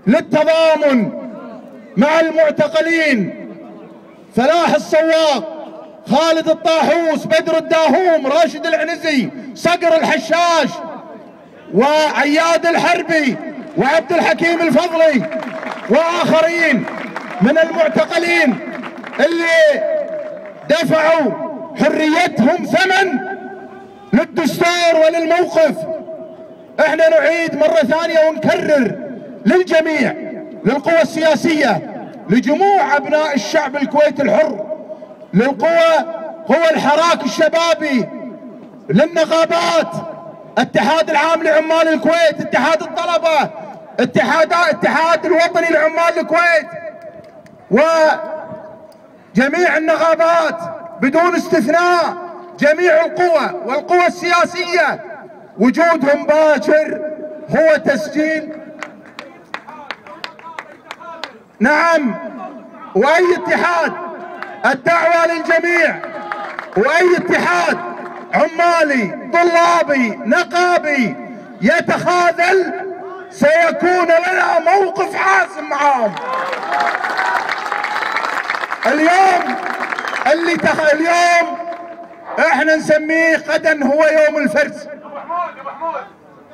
للتضامن مع المعتقلين فلاح الصواق، خالد الطاحوس، بدر الداهوم، راشد العنزي، صقر الحشاش، وعياد الحربي، وعبد الحكيم الفضلي، وآخرين من المعتقلين اللي دفعوا حريتهم ثمن للدستور وللموقف. احنا نعيد مرة ثانية ونكرر للجميع، للقوى السياسية، لجموع ابناء الشعب الكويتي الحر، قوى الحراك الشبابي، للنقابات، اتحاد العام لعمال الكويت، اتحاد الطلبة، اتحاد الوطني لعمال الكويت، وجميع النقابات بدون استثناء، جميع القوى والقوى السياسية، وجودهم باكر هو تسجيل. نعم، واي اتحاد، الدعوة للجميع، واي اتحاد عمالي طلابي نقابي يتخاذل سيكون لنا موقف حاسم معهم. اليوم اليوم احنا نسميه غدا هو يوم الفرز. ابو حمود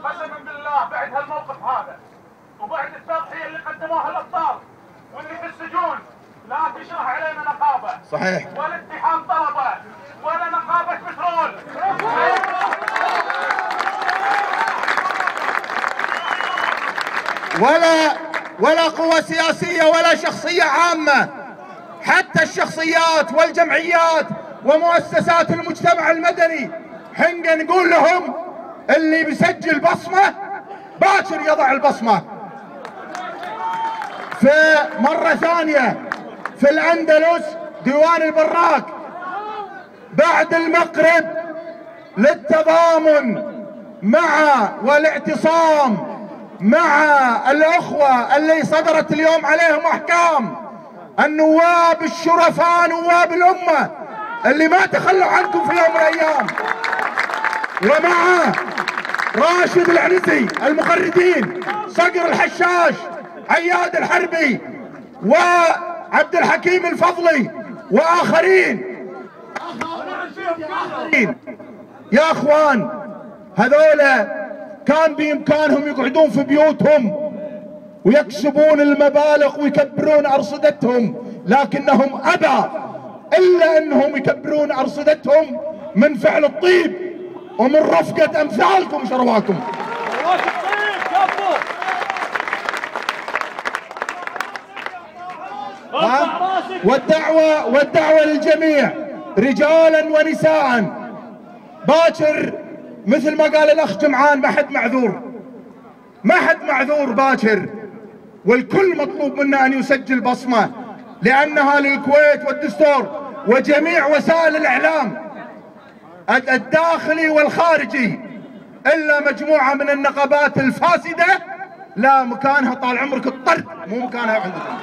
قسما بالله بعد هالموقف هذا وبعد التضحيه اللي قدموها الابطال واللي في السجون لا تشرح علينا نقابه. صحيح. ولا اتحاد طلبه ولا نقابه بترول ولا قوة سياسية ولا شخصية عامة، حتى الشخصيات والجمعيات ومؤسسات المجتمع المدني حنقا نقول لهم اللي بيسجل بصمة باكر يضع البصمة. مرة ثانية في الأندلس ديوان البراك بعد المغرب للتضامن مع والاعتصام مع الأخوة اللي صدرت اليوم عليهم أحكام، النواب الشرفاء نواب الأمة اللي ما تخلوا عنكم في يوم من الأيام، ومع راشد العنزي، المغردين، صقر الحشاش، عياد الحربي، وعبد الحكيم الفضلي، وآخرين. يا أخوان، هذولا كان بإمكانهم يقعدون في بيوتهم ويكسبون المبالغ ويكبرون أرصدتهم، لكنهم أبى إلا أنهم يكبرون أرصدتهم من فعل الطيب ومن رفقة أمثالكم شرواكم. والدعوة للجميع رجالا ونساء، باكر مثل ما قال الأخ جمعان ما حد معذور باكر، والكل مطلوب منه أن يسجل بصمة لأنها للكويت والدستور وجميع وسائل الإعلام الداخلي والخارجي، إلا مجموعة من النقابات الفاسدة لا مكانها طال عمرك الطرد، مو مكانها عندكم.